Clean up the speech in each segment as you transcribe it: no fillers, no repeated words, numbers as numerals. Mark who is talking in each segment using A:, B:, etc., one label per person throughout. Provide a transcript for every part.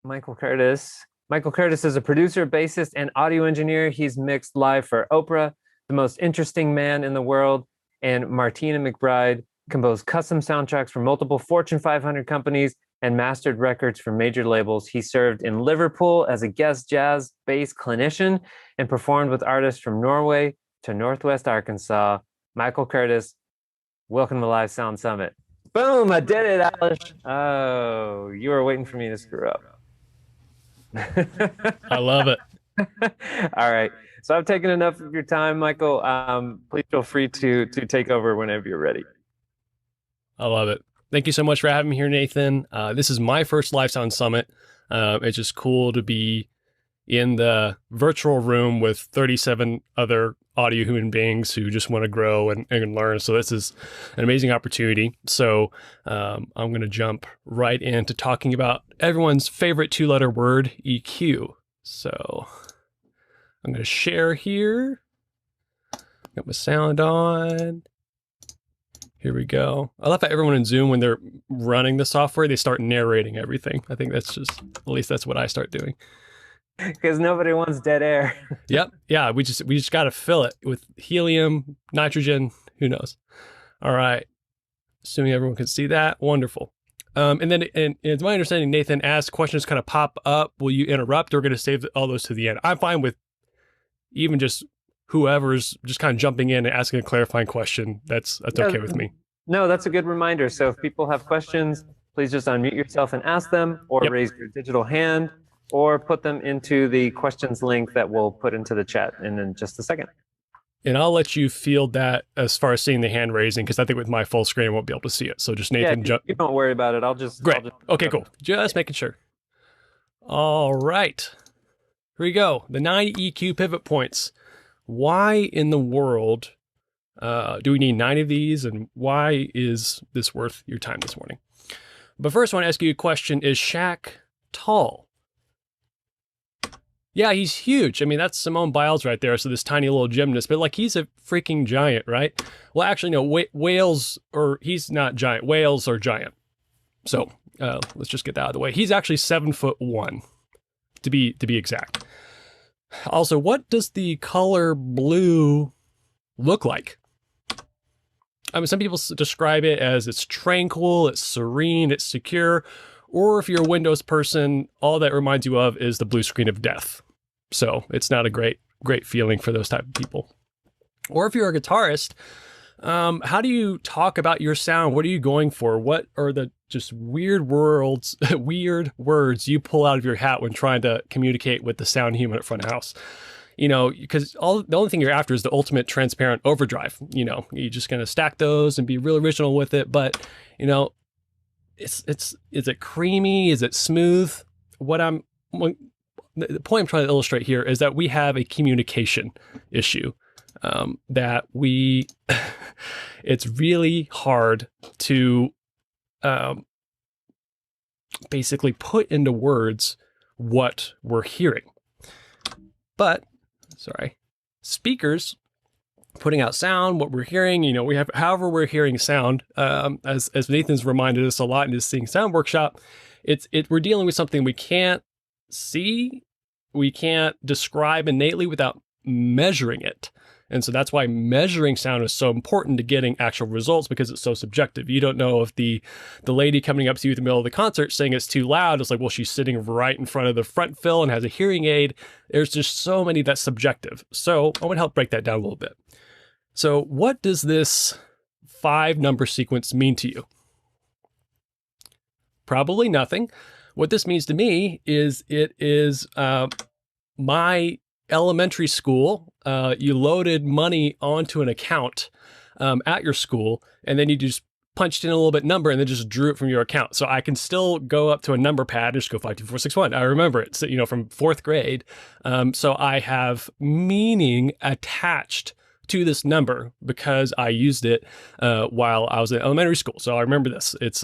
A: Michael Curtis. Michael Curtis is a producer, bassist, and audio engineer. He's mixed live for Oprah, The Most Interesting Man in the World, and Martina McBride, composed custom soundtracks for multiple Fortune 500 companies and mastered records for major labels. He served in Liverpool as a guest jazz bass clinician and performed with artists from Norway to Northwest Arkansas. Michael Curtis, welcome to Live Sound Summit. Boom, I did it, Alice. Oh, you were waiting for me to screw up.
B: I love it.
A: All right. So I've taken enough of your time, Michael. Please feel free to take over whenever you're ready.
B: I love it. Thank you so much for having me here, Nathan. This is my first Live Sound Summit. It's just cool to be in the virtual room with 37 other audio human beings who just want to grow and learn. So this is an amazing opportunity. So I'm going to jump right into talking about everyone's favorite two-letter word, EQ. So I'm going to share here. Got my sound on. Here we go. I love how everyone in Zoom, when they're running the software, they start narrating everything. I think that's just, at least that's what I start doing.
A: Because nobody wants dead air.
B: Yep. Yeah. We just got to fill it with helium, nitrogen, who knows? All right. Assuming everyone can see that. Wonderful. And then it's my understanding, Nathan, as questions kind of pop up, will you interrupt, or we're going to save all those to the end? I'm fine with even just whoever's just kind of jumping in and asking a clarifying question. That's okay with me.
A: No, that's a good reminder. So if people have questions, please just unmute yourself and ask them, or raise your digital hand, or put them into the questions link that we'll put into the chat in just a second.
B: And I'll let you field that as far as seeing the hand raising, because I think with my full screen, I won't be able to see it. So just Nathan,
A: jump. You don't worry about it.
B: Great. Okay, cool. Just making sure. All right. Here we go. The 9 EQ pivot points. Why in the world do we need 9 of these, and why is this worth your time this morning? But first, I want to ask you a question. Is Shaq tall? Yeah, he's huge. I mean, that's Simone Biles right there. So this tiny little gymnast, but like, he's a freaking giant, right? Well, actually, no, whales, or he's not giant. Whales are giant. So let's just get that out of the way. He's actually 7'1", to be exact. Also, what does the color blue look like? I mean, some people describe it as it's tranquil, it's serene, it's secure, or if you're a Windows person, all that reminds you of is the blue screen of death. So it's not a great feeling for those type of people. Or if you're a guitarist, how do you talk about your sound? What are you going for? What are the just weird words you pull out of your hat when trying to communicate with the sound human at front of house? You know, because the only thing you're after is the ultimate transparent overdrive. You know, you're just going to stack those and be real original with it. But, you know, is it creamy? Is it smooth? The point I'm trying to illustrate here is that we have a communication issue, that it's really hard to basically put into words what we're hearing. But, speakers putting out sound, what we're hearing, you know, we have, however we're hearing sound, as Nathan's reminded us a lot in his Seeing Sound workshop, we're dealing with something we can't see, we can't describe innately without measuring it. And so that's why measuring sound is so important to getting actual results, because it's so subjective. You don't know if the lady coming up to you in the middle of the concert saying it's too loud, it's like, well, she's sitting right in front of the front fill and has a hearing aid. There's just so many that's subjective. So I want to help break that down a little bit. So what does this 5-number sequence mean to you? Probably nothing. What this means to me is it is my elementary school. You loaded money onto an account at your school, and then you just punched in a little bit number and then just drew it from your account. So I can still go up to a number pad and just go 52461. I remember it, so, you know, from 4th grade. So I have meaning attached to this number because I used it while I was in elementary school. So I remember this. It's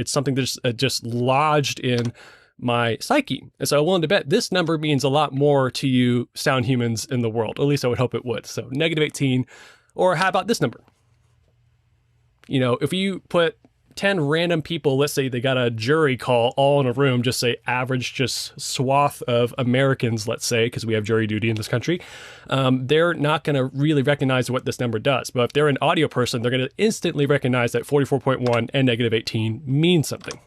B: something that's just lodged in my psyche. And so I'm willing to bet this number means a lot more to you sound humans in the world. At least I would hope it would. So -18, or how about this number? You know, if you put 10 random people, let's say they got a jury call all in a room, just say average just swath of Americans, let's say, because we have jury duty in this country, they're not going to really recognize what this number does. But if they're an audio person, they're going to instantly recognize that 44.1 and -18 mean something.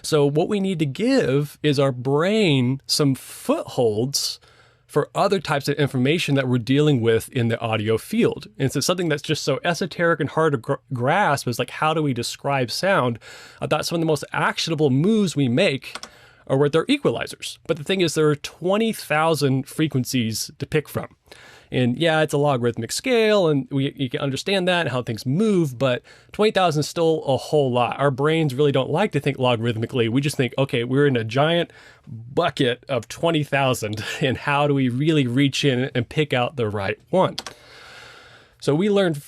B: So what we need to give is our brain some footholds for other types of information that we're dealing with in the audio field. And so something that's just so esoteric and hard to grasp is like, how do we describe sound? I thought some of the most actionable moves we make are with their equalizers. But the thing is, there are 20,000 frequencies to pick from. And yeah, it's a logarithmic scale, and you can understand that and how things move, but 20,000 is still a whole lot. Our brains really don't like to think logarithmically. We just think, okay, we're in a giant bucket of 20,000, and how do we really reach in and pick out the right one? So we learned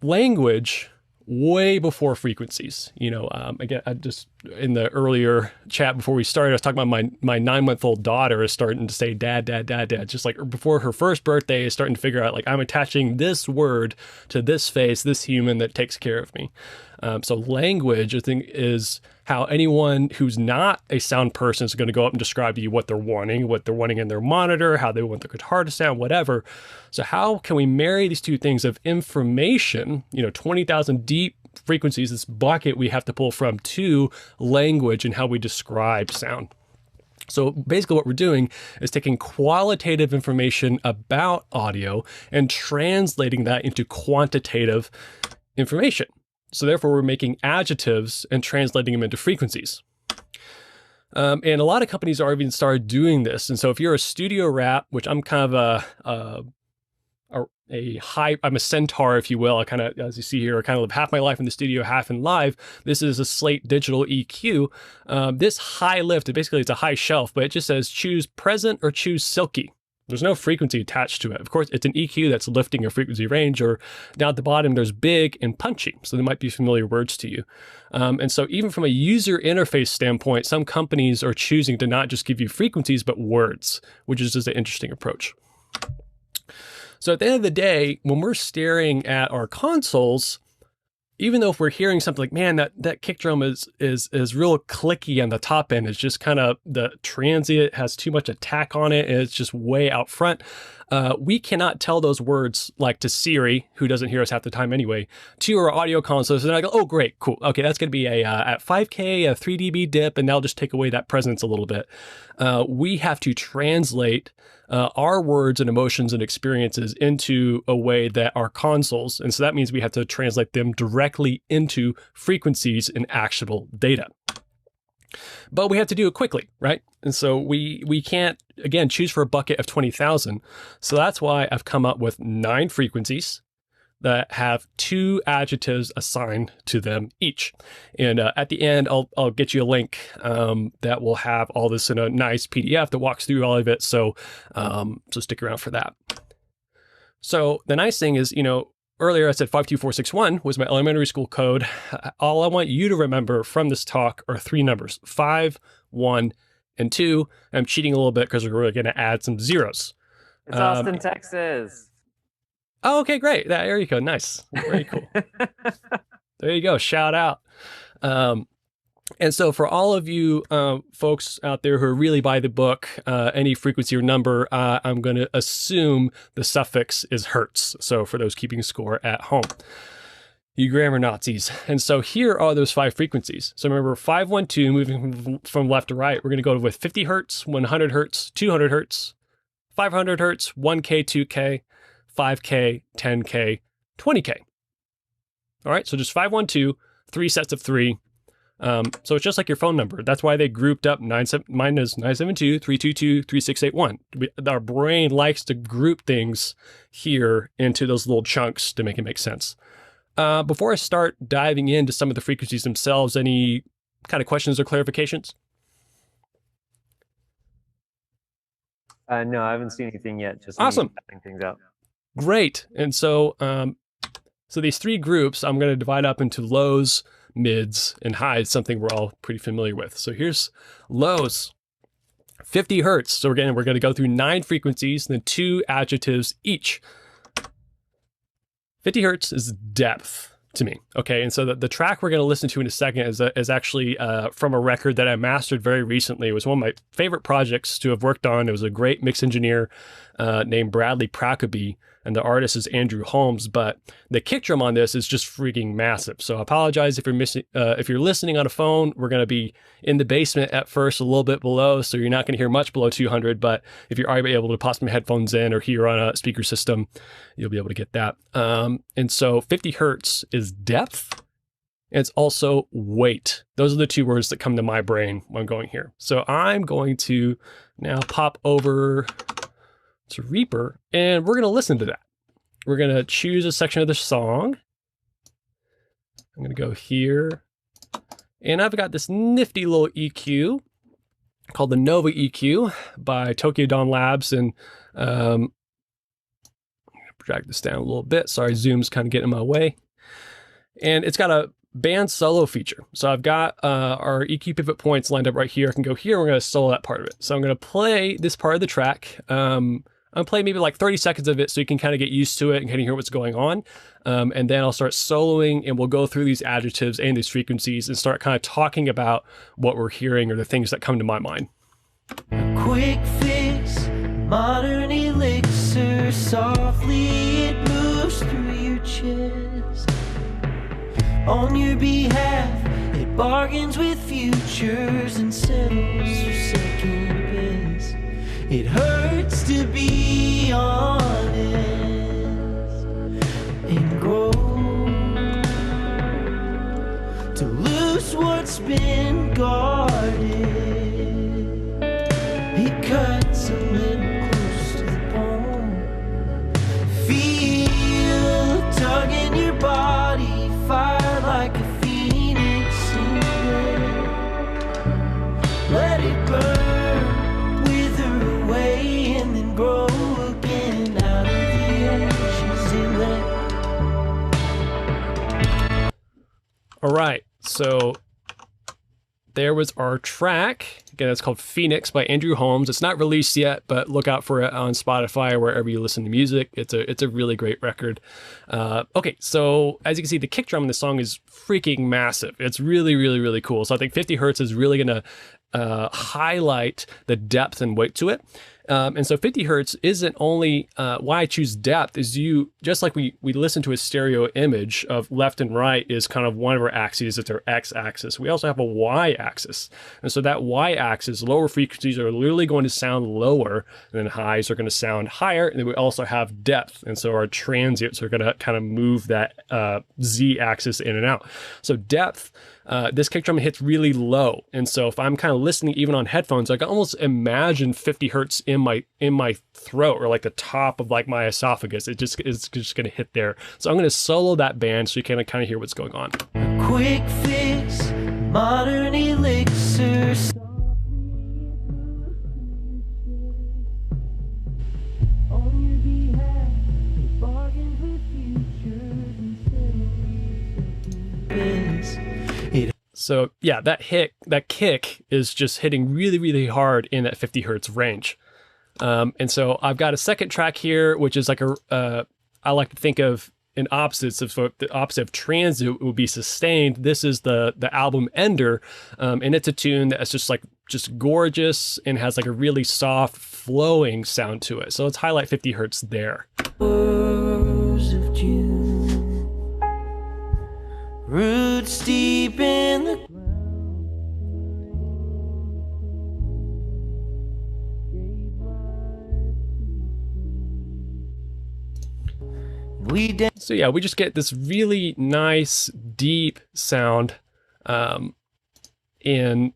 B: language way before frequencies. You know, again, I just in the earlier chat before we started, I was talking about my 9-month-old daughter is starting to say dad, dad, dad, dad. Just like before her first birthday, is starting to figure out, like, I'm attaching this word to this face, this human that takes care of me. So language, I think, is how anyone who's not a sound person is going to go up and describe to you what they're wanting in their monitor, how they want their guitar to sound, whatever. So how can we marry these two things of information, 20,000 deep frequencies, this bucket we have to pull from, to language and how we describe sound? So basically what we're doing is taking qualitative information about audio and translating that into quantitative information. So therefore, we're making adjectives and translating them into frequencies. And a lot of companies are even started doing this. And so if you're a studio rap, which I'm kind of I'm a centaur, if you will. I kind of, as you see here, I kind of live half my life in the studio, half in live. This is a Slate digital EQ. This high lift, basically it's a high shelf, but it just says choose present or choose silky. There's no frequency attached to it. Of course, it's an EQ that's lifting a frequency range, or down at the bottom, there's big and punchy. So they might be familiar words to you. And so even from a user interface standpoint, some companies are choosing to not just give you frequencies, but words, which is just an interesting approach. So at the end of the day, when we're staring at our consoles, even though if we're hearing something like, man, that kick drum is real clicky on the top end, it's just kind of, the transient has too much attack on it, and it's just way out front. We cannot tell those words, like to Siri, who doesn't hear us half the time anyway, to our audio consoles, and I go, oh, great, cool. Okay, that's going to be a at 5K, a 3 dB dip, and that'll just take away that presence a little bit. We have to translate our words and emotions and experiences into a way that our consoles, and so that means we have to translate them directly into frequencies and actionable data. But we have to do it quickly, right? And so we can't, again, choose for a bucket of 20,000. So that's why I've come up with 9 frequencies that have 2 adjectives assigned to them each. And at the end, I'll get you a link that will have all this in a nice PDF that walks through all of it. So stick around for that. So the nice thing is, earlier I said 52461 was my elementary school code. All I want you to remember from this talk are 3 numbers, 5, 1, and 2. I'm cheating a little bit because we're going to add some zeros.
A: It's Austin, Texas.
B: Oh, okay, great. There you go. Nice. Very cool. There you go. Shout out. And so for all of you folks out there who really buy the book, any frequency or number, I'm going to assume the suffix is hertz. So for those keeping score at home, you grammar Nazis. And so here are those 5 frequencies. So remember 512, moving from left to right, we're going to go with 50 hertz, 100 hertz, 200 hertz, 500 hertz, 1K, 2K, 5K, 10K, 20K. All right, so just 512, 3 sets of 3. So it's just like your phone number. That's why they grouped up mine is 972-322-3681. Our brain likes to group things here into those little chunks to make it make sense. Before I start diving into some of the frequencies themselves, any kind of questions or clarifications?
A: No, I haven't seen anything yet. Just
B: awesome.
A: Typing things out.
B: Great. And so, so these 3 groups, I'm going to divide up into lows, mids, and highs, something we're all pretty familiar with. So here's lows, 50 hertz. So again, we're going to go through 9 frequencies, and then 2 adjectives each. 50 hertz is depth. to me. Okay, and so the track we're going to listen to in a second is actually from a record that I mastered very recently. It was one of my favorite projects to have worked on. It was a great mix engineer named Bradley Prakoby, and the artist is Andrew Holmes. But the kick drum on this is just freaking massive. So I apologize if you're listening on a phone. We're going to be in the basement at first, a little bit below, so you're not going to hear much below 200. But if you're able to pop some headphones in or hear on a speaker system, you'll be able to get that. And so 50 hertz is depth. And it's also weight. Those are the two words that come to my brain when I'm going here. So I'm going to now pop over to Reaper, and we're going to listen to that. We're going to choose a section of the song. I'm going to go here, and I've got this nifty little EQ called the Nova EQ by Tokyo Dawn Labs, and I'm going to drag this down a little bit. Sorry, Zoom's kind of getting in my way. And it's got a band solo feature. So I've got our EQ pivot points lined up right here. I can go here, and we're going to solo that part of it. So I'm going to play this part of the track. I'm playing maybe like 30 seconds of it so you can kind of get used to it and kind of hear what's going on. And then I'll start soloing, and we'll go through these adjectives and these frequencies and start kind of talking about what we're hearing or the things that come to my mind.
C: Quick fix, modern elixir, softly it moves through your chest. On your behalf, it bargains with futures and settles for second best. It hurts to be honest and grow, to lose what's been guarded. It cuts a little close to the bone. Feel a tug in your body, fire like a phoenix in bed. Let it burn, wither away, and then grow again out of the ashes it left.
B: All right, so there was our track. Again, it's called Phoenix by Andrew Holmes. It's not released yet, but look out for it on Spotify or wherever you listen to music. It's a really great record. Okay, so as you can see, the kick drum in the song is freaking massive. It's really, really, really cool. So I think 50 hertz is really going to highlight the depth and weight to it. And so 50 hertz isn't only why I choose depth is just like we listen to a stereo image of left and right is kind of one of our axes. It's our X axis. We also have a Y axis. And so that Y axis, lower frequencies are literally going to sound lower, and then highs are going to sound higher. And then we also have depth. And so our transients are going to kind of move that Z axis in and out. So depth, this kick drum hits really low. And so if I'm kind of listening even on headphones, I can almost imagine 50 hertz in my throat, or like the top of like my esophagus. It's just going to hit there. So I'm going to solo that band so you can kind of hear what's going on.
C: Quick fix, modern elixir. On your behalf, it bargains with futures and
B: So yeah, that kick is just hitting really, really hard in that 50 hertz range. And so I've got a second track here, which is like I like to think of in opposites of, so the opposite of transit would be sustained. This is the album Ender, and it's a tune that's just gorgeous and has like a really soft flowing sound to it. So let's highlight 50 hertz there.
C: hours of June, roots deep in the ground.
B: So yeah, we just get this really nice deep sound in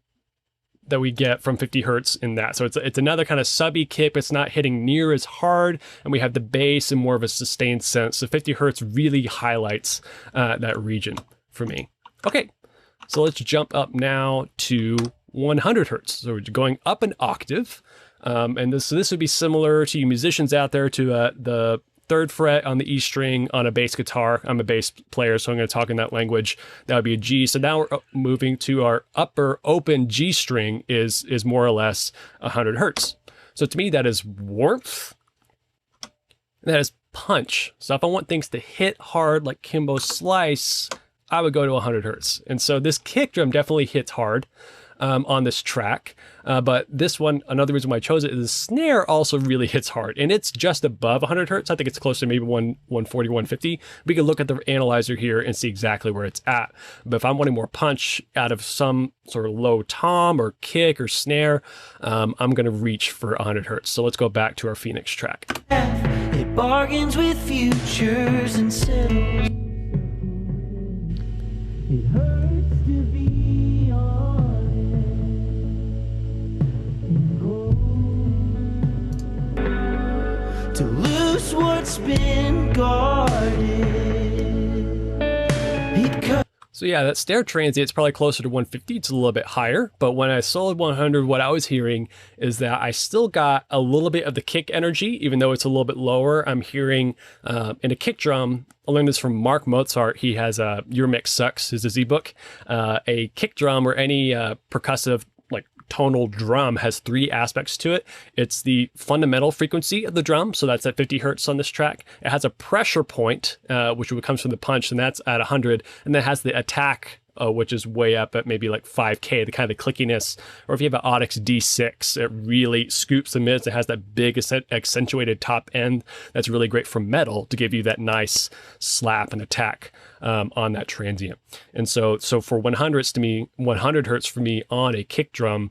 B: that we get from 50 hertz in that. So it's another kind of subby kick, but it's not hitting near as hard, and we have the bass in more of a sustained sense. So 50 hertz really highlights that region for me. Okay, so let's jump up now to 100 hertz. So we're going up an octave, and this would be similar to you musicians out there to the third fret on the E string on a bass guitar. I'm a bass player, so I'm going to talk in that language. That would be a G. So now we're moving to our upper open G string is more or less 100 hertz. So to me, that is warmth. That is punch. So if I want things to hit hard like Kimbo Slice, I would go to 100 hertz. And so this kick drum definitely hits hard on this track. But this one, another reason why I chose it is the snare also really hits hard, and it's just above 100 hertz. I think it's closer to maybe 140, 150. We can look at the analyzer here and see exactly where it's at. But if I'm wanting more punch out of some sort of low tom or kick or snare, I'm going to reach for 100 hertz. So let's go back to our Phoenix track.
C: It bargains with futures and settles. It hurts to be honest and go to lose what's been guarded. It
B: So yeah, that snare transient's probably closer to 150. It's a little bit higher, but when I sold 100, what I was hearing is that I still got a little bit of the kick energy, even though it's a little bit lower. I'm hearing in a kick drum, I learned this from Mark Mozart. He has Your Mix Sucks, is his ebook. A kick drum or any percussive like tonal drum has three aspects to it. It's the fundamental frequency of the drum, so that's at 50 hertz on this track. It has a pressure point, which comes from the punch, and that's at 100. And then it has the attack, which is way up at maybe like 5K, the kind of the clickiness. Or if you have an Audix D6, it really scoops the mids. It has that big accentuated top end that's really great for metal to give you that nice slap and attack on that transient. And so for 100 hertz for me on a kick drum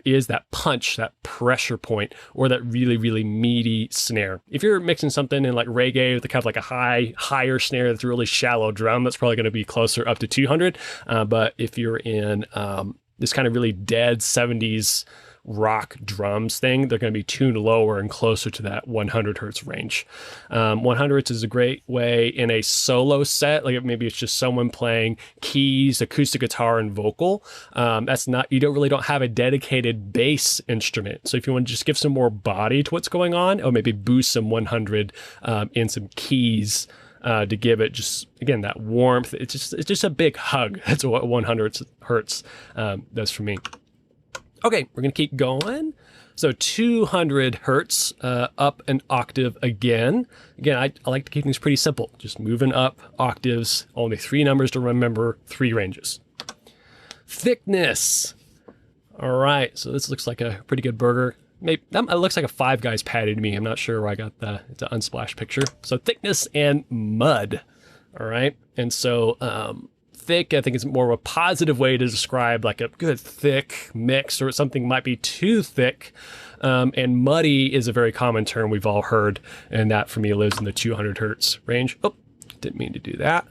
B: is that punch, that pressure point, or that really, really meaty snare. If you're mixing something in like reggae with kind of like a higher snare that's a really shallow drum, that's probably going to be closer up to 200. But if you're in this kind of really dead 70s rock drums thing, they're going to be tuned lower and closer to that 100 hertz range. 100 hertz is a great way in a solo set, like maybe it's just someone playing keys, acoustic guitar, and vocal. That's not, you don't have a dedicated bass instrument. So if you want to just give some more body to what's going on, or maybe boost some 100 in some keys, to give it just, again, that warmth. It's just a big hug. That's what 100 hertz does for me. Okay, we're gonna keep going. So 200 hertz, up an octave again. Again, I like to keep things pretty simple. Just moving up octaves, only 3 numbers to remember, 3 ranges. Thickness. All right, so this looks like a pretty good burger. Maybe that looks like a Five Guys patty to me. I'm not sure where I got it's an Unsplash picture. So thickness and mud. All right, and so thick, I think, is more of a positive way to describe like a good thick mix, or something might be too thick. And muddy is a very common term we've all heard, and that for me lives in the 200 hertz range. Oh, didn't mean to do that.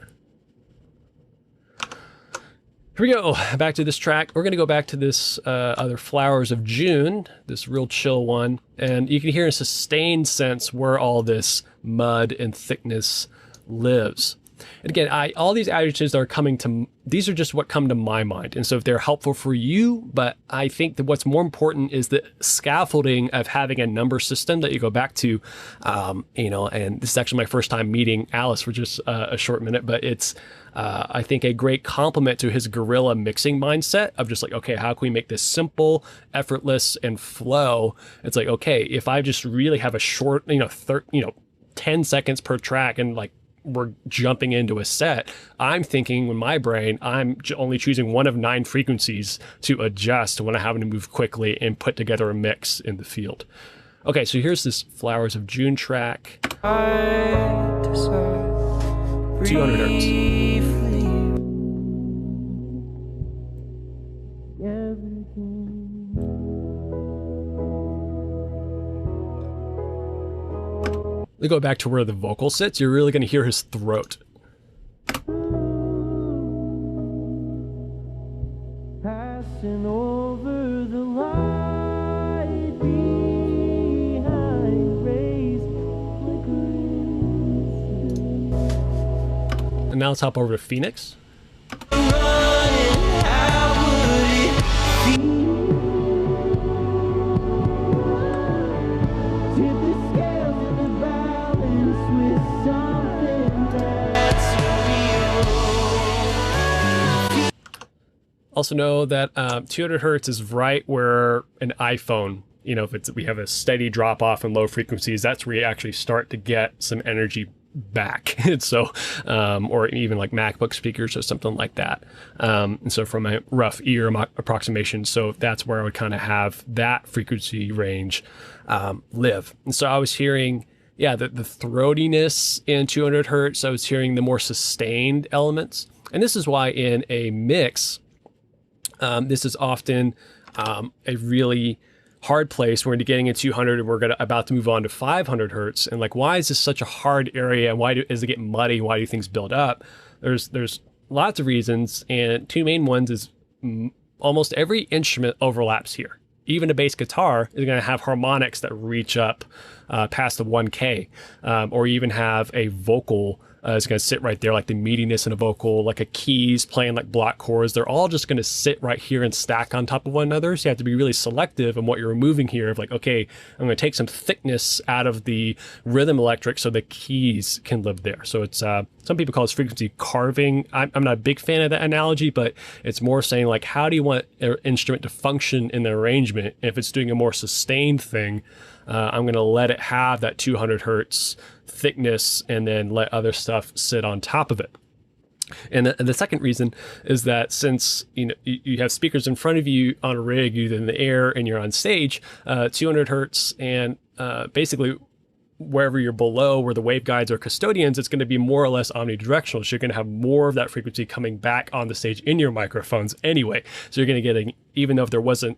B: Here we go, back to this track. We're gonna go back to this other Flowers of June, this real chill one. And you can hear in a sustained sense where all this mud and thickness lives. And again, all these adjectives that are coming to, these are just what come to my mind. And so if they're helpful for you, but I think that what's more important is the scaffolding of having a number system that you go back to, and this is actually my first time meeting Alice for just a short minute, but it's, I think, a great compliment to his guerrilla mixing mindset of just like, okay, how can we make this simple, effortless, and flow? It's like, okay, if I just really have a short, 10 seconds per track, and like, we're jumping into a set, I'm thinking in my brain, I'm only choosing one of 9 frequencies to adjust when I'm having to move quickly and put together a mix in the field. Okay, so here's this Flowers of June track. 200 hertz. We go back to where the vocal sits. You're really going to hear his throat.
C: Passing over the light behind rays flickering.
B: And now let's hop over to Phoenix.
C: Running, how would it feel? Tip the scales in the balance with something that's real.
B: Also know that 200 hertz is right where an iPhone you know, if we have a steady drop off in low frequencies, that's where you actually start to get some energy back. And so, or even like MacBook speakers or something like that. And so from a rough ear approximation, so that's where I would kind of have that frequency range live. And so I was hearing, yeah, the throatiness in 200 hertz. I was hearing the more sustained elements. And this is why in a mix, this is often a really hard place. We're getting into 200 and we're about to move on to 500 hertz. And like, why is this such a hard area? And why does it get muddy? Why do things build up? There's lots of reasons. And two main ones is almost every instrument overlaps here. Even a bass guitar is going to have harmonics that reach up past the 1K, or even have a vocal is going to sit right there, like the meatiness in a vocal, like a keys playing like block chords. They're all just going to sit right here and stack on top of one another. So you have to be really selective in what you're removing here of like, okay, I'm going to take some thickness out of the rhythm electric so the keys can live there. So it's, some people call this frequency carving. I'm not a big fan of that analogy, but it's more saying like, how do you want an instrument to function in the arrangement? If it's doing a more sustained thing, I'm going to let it have that 200 hertz thickness and then let other stuff sit on top of it. And the second reason is that since you have speakers in front of you on a rig, you're in the air and you're on stage, 200 hertz and basically wherever you're below where the waveguides are custodians, it's going to be more or less omnidirectional. So you're going to have more of that frequency coming back on the stage in your microphones anyway. So you're going to get, even though if that wasn't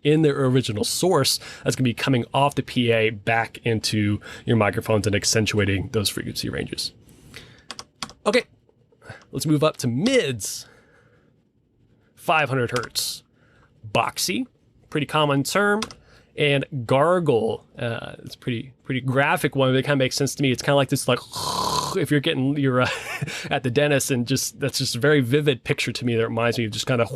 B: in the original source, that's going to be coming off the PA back into your microphones and accentuating those frequency ranges. Okay, let's move up to mids. 500 hertz. Boxy, pretty common term. And gargle, it's pretty graphic one, but it kind of makes sense to me. It's kind of like this, like if you're at the dentist, and that's just a very vivid picture to me that reminds me of just kind of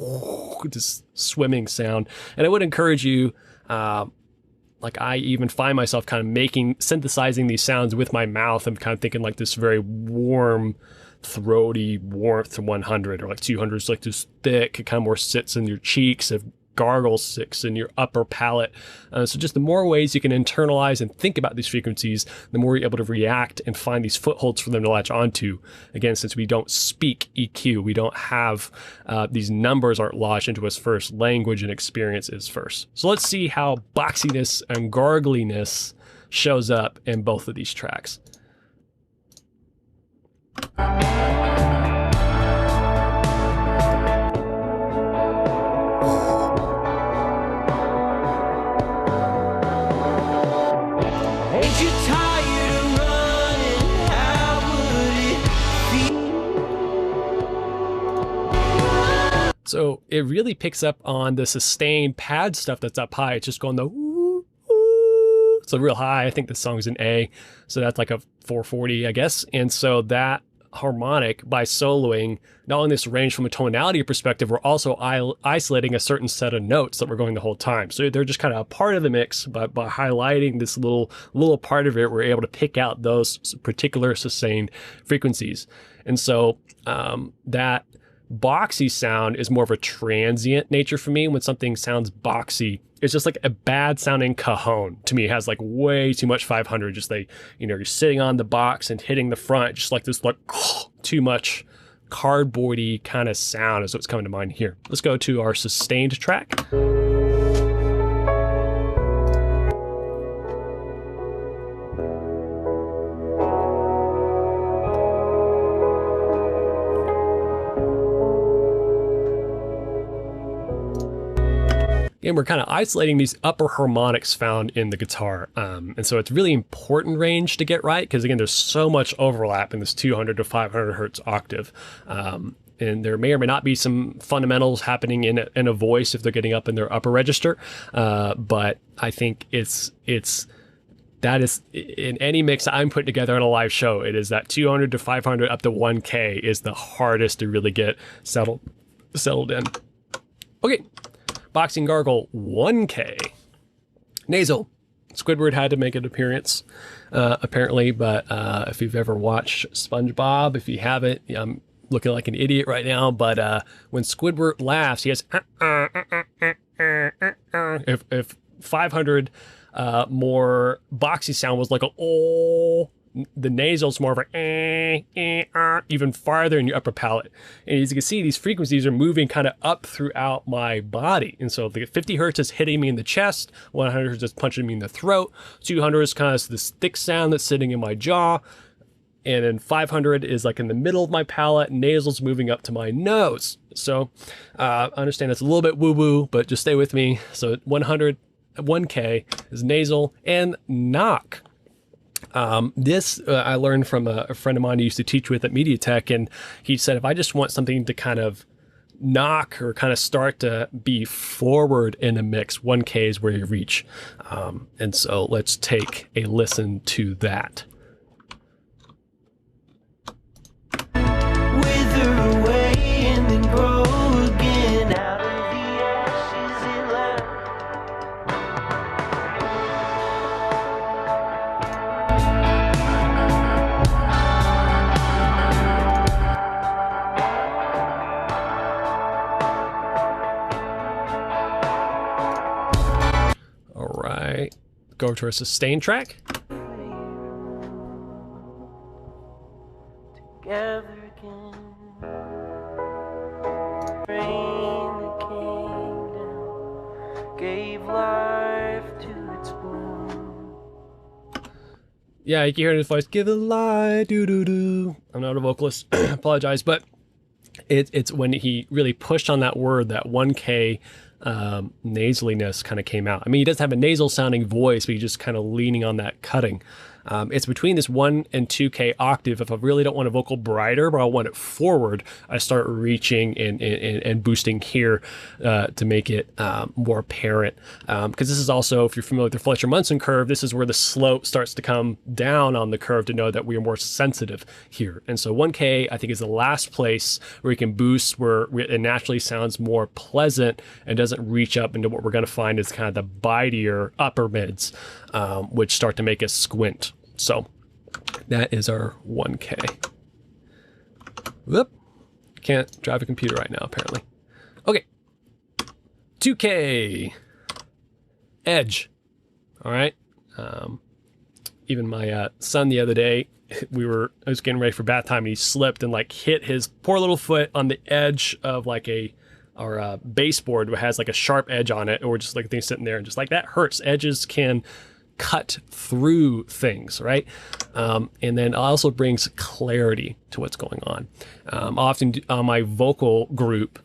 B: this swimming sound. And I would encourage you, like I even find myself kind of synthesizing these sounds with my mouth. I'm kind of thinking like this very warm, throaty warmth to 100, or like 200 is like this thick, it kind of more sits in your cheeks. If gargle sits in your upper palate. So just the more ways you can internalize and think about these frequencies, the more you're able to react and find these footholds for them to latch onto. Again, since we don't speak EQ, we don't have, these numbers aren't lodged into us first. Language and experience is first. So let's see how boxiness and gargliness shows up in both of these tracks. So it really picks up on the sustained pad stuff that's up high. It's just going the ooh, ooh. So real high. I think the song's in A. So that's like a 440, I guess. And so that harmonic, by soloing, not only this range from a tonality perspective, we're also isolating a certain set of notes that we're going the whole time. So they're just kind of a part of the mix, but by highlighting this little part of it, we're able to pick out those particular sustained frequencies. And so that boxy sound is more of a transient nature for me. When something sounds boxy, it's just like a bad sounding cajon to me. It has like way too much 500, just like, you're sitting on the box and hitting the front, just like this, like too much cardboardy kind of sound is what's coming to mind here. Let's go to our sustained track. And we're kind of isolating these upper harmonics found in the guitar. And so it's really important range to get right, because again, there's so much overlap in this 200 to 500 hertz octave. And there may or may not be some fundamentals happening in a voice if they're getting up in their upper register. But I think that is in any mix I'm putting together on a live show, it is that 200 to 500 up to 1K is the hardest to really get settled in. Okay. Boxing gargle 1K. Nasal. Squidward had to make an appearance, apparently, but if you've ever watched SpongeBob, if you haven't, I'm looking like an idiot right now, but when Squidward laughs, he has if 500 more boxy sound was like a oh. The nasal's more of a even farther in your upper palate. And as you can see, these frequencies are moving kind of up throughout my body. And so the 50 hertz is hitting me in the chest, 100 hertz is punching me in the throat, 200 is kind of this thick sound that's sitting in my jaw, and then 500 is like in the middle of my palate, nasal's moving up to my nose. So I understand that's a little bit woo-woo, but just stay with me. So 1K is nasal, and knock. This I learned from a friend of mine who used to teach with at MediaTek, and he said if I just want something to kind of knock or kind of start to be forward in a mix, 1K is where you reach. And so let's take a listen to that.
C: Wither away and then grow again out of the ashes it left.
B: All right, go to our sustain track.
C: Together again. Rain that came down gave life to its bloom.
B: Yeah, you can hear his voice, give it a lie, do. I'm not a vocalist, apologize, but it's when he really pushed on that word, that 1K nasaliness kind of came out. I mean, he does have a nasal sounding voice, but he's just kind of leaning on that cutting. It's between this 1 and 2K octave. If I really don't want a vocal brighter, but I want it forward, I start reaching and boosting here to make it more apparent. Because this is also, if you're familiar with the Fletcher-Munson curve, this is where the slope starts to come down on the curve to know that we are more sensitive here. And so 1K, I think, is the last place where you can boost, where it naturally sounds more pleasant and doesn't reach up into what we're going to find is kind of the bitier upper mids, which start to make us squint. So that is our 1K. Whoop. Can't drive a computer right now, apparently. Okay. 2K. Edge. All right. Even my son the other day, I was getting ready for bath time, and he slipped and like hit his poor little foot on the edge of like our baseboard, that has like a sharp edge on it, or just like things sitting there, and just like that hurts. Edges can cut through things, right? And then it also brings clarity to what's going on. Often on my vocal group,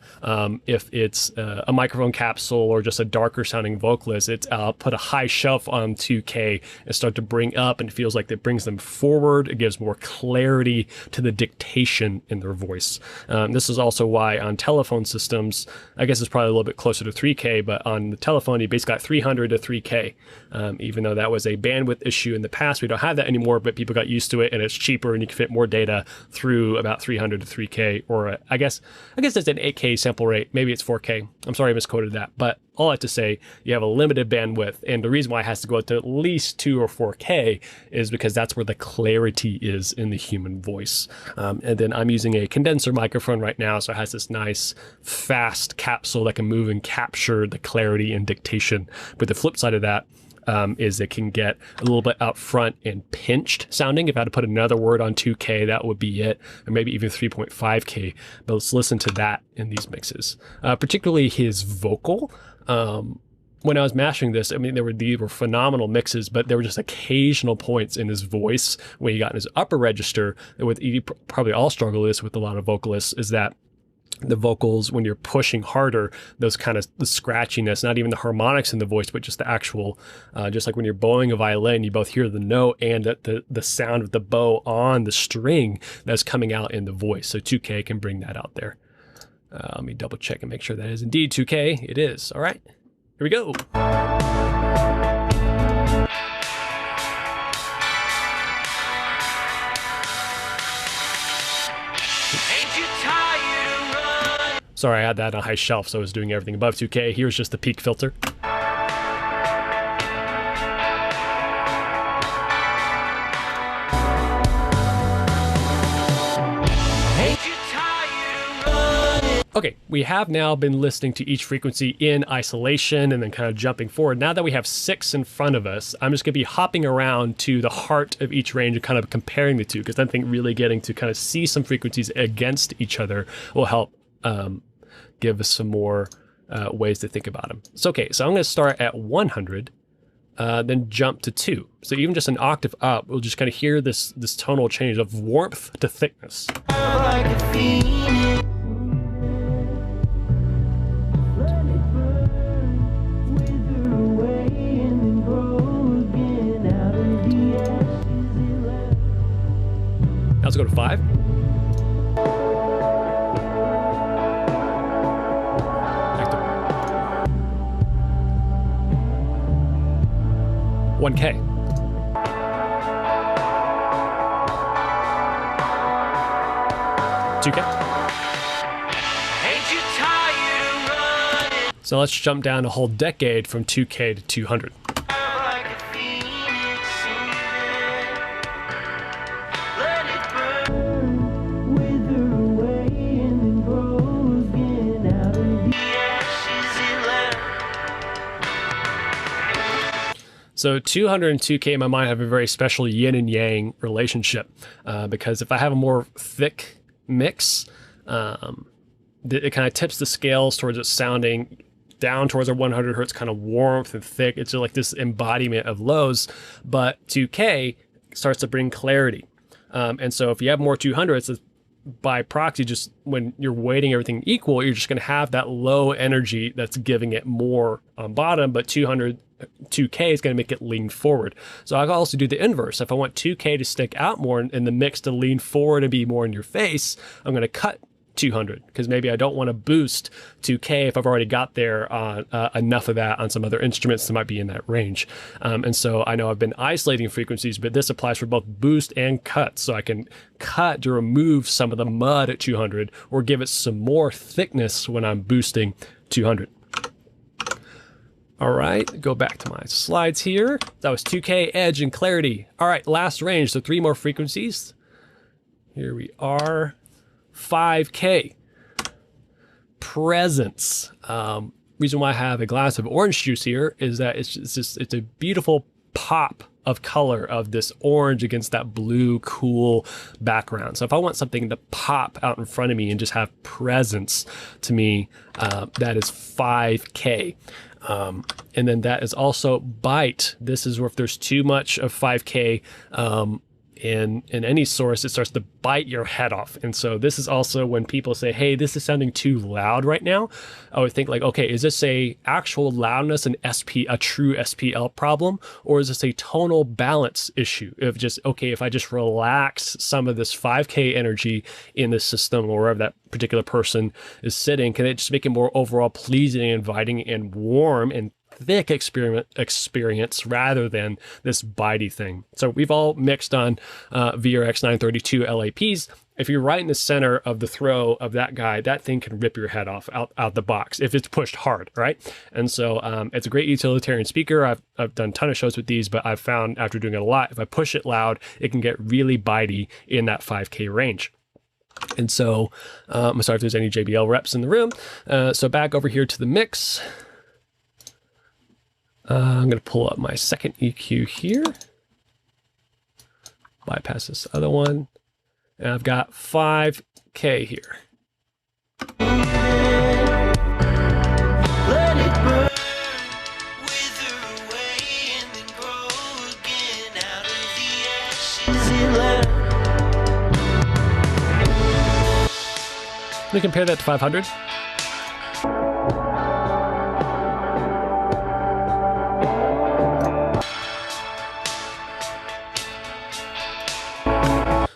B: if it's a microphone capsule or just a darker sounding vocalist, I'll put a high shelf on 2K and start to bring up, and it feels like it brings them forward. It gives more clarity to the dictation in their voice. This is also why on telephone systems, I guess it's probably a little bit closer to 3K, but on the telephone, you basically got 300 to 3K, even though that was a bandwidth issue in the past. We don't have that anymore, but people got used to it, and it's cheaper, and you can fit more data through about 300 to 3K, or I guess it's an 8K sample rate. Maybe it's 4K. I'm sorry I misquoted that, but all I have to say, you have a limited bandwidth, and the reason why it has to go up to at least 2 or 4K is because that's where the clarity is in the human voice. And then I'm using a condenser microphone right now, so it has this nice fast capsule that can move and capture the clarity and dictation. But the flip side of that is it can get a little bit out front and pinched sounding. If I had to put another word on 2K, that would be it, or maybe even 3.5K. But let's listen to that in these mixes, particularly his vocal. When I was mastering this, I mean, these were phenomenal mixes, but there were just occasional points in his voice when he got in his upper register. With you probably all struggle with this with a lot of vocalists, is that the vocals, when you're pushing harder, those kind of the scratchiness, not even the harmonics in the voice, but just the actual, just like when you're bowing a violin, you both hear the note and the sound of the bow on the string that's coming out in the voice. So 2K can bring that out there. Let me double check and make sure that is indeed 2K. It is. All right, here we go. Sorry, I had that on a high shelf, so I was doing everything above 2K. Here's just the peak filter. Okay, we have now been listening to each frequency in isolation and then kind of jumping forward. Now that we have 6 in front of us, I'm just going to be hopping around to the heart of each range and kind of comparing the two, because I think really getting to kind of see some frequencies against each other will help give us some more ways to think about them. So, okay, so I'm going to start at 100, then jump to 2. So even just an octave up, we'll just kind of hear this tonal change of warmth to thickness.
C: Like a phoenix. Let it burn, wither away, and then grow again out of the ashes it left.
B: Now let's go to 5. Back to 1K. Ain't
C: you tired of running?
B: So let's jump down a whole decade from 2K to 200.
C: Like a phoenix in there. Let it burn, wither away, and then grow again out of the ashes it left.
B: So 200 and 2K in my mind have a very special yin and yang relationship, because if I have a more thick mix, it kind of tips the scales towards it sounding down towards our 100 hertz kind of warmth and thick. It's like this embodiment of lows, but 2K starts to bring clarity. And so if you have more 200s, by proxy, just when you're weighting everything equal, you're just going to have that low energy that's giving it more on bottom, but 200 2K is going to make it lean forward. So I can also do the inverse. If I want 2K to stick out more and the mix to lean forward and be more in your face, I'm going to cut 200 because maybe I don't want to boost 2K if I've already got there on enough of that on some other instruments that might be in that range. And so I know I've been isolating frequencies, but this applies for both boost and cut. So I can cut to remove some of the mud at 200 or give it some more thickness when I'm boosting 200. All right, go back to my slides here. That was 2K, edge, and clarity. All right, last range, so 3 more frequencies. Here we are, 5K. Presence. Reason why I have a glass of orange juice here is that it's a beautiful pop of color of this orange against that blue, cool background. So if I want something to pop out in front of me and just have presence to me, that is 5K. And then that is also bite. This is where if there's too much of 5K in any source, it starts to bite your head off. And so this is also when people say, hey, this is sounding too loud right now. I would think like, okay, is this a actual loudness and a true SPL problem? Or is this a tonal balance issue of just, okay, if I just relax some of this 5K energy in the system or wherever that particular person is sitting, can it just make it more overall pleasing and inviting and warm and thick experience rather than this bitey thing? So we've all mixed on VRX 932 LAPs. If you're right in the center of the throw of that guy, that thing can rip your head off out the box if it's pushed hard, right? And so it's a great utilitarian speaker. I've done a ton of shows with these, but I've found after doing it a lot, if I push it loud, it can get really bitey in that 5K range. And so I'm sorry if there's any JBL reps in the room. So back over here to the mix. I'm going to pull up my second EQ here. Bypass this other one. And I've got 5K here.
C: Let it burn, wither away, and then grow again out of the ashes it left.
B: Let me compare that to 500.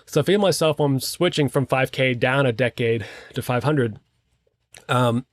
B: So I feel myself when I'm switching from 5K down a decade to 500, I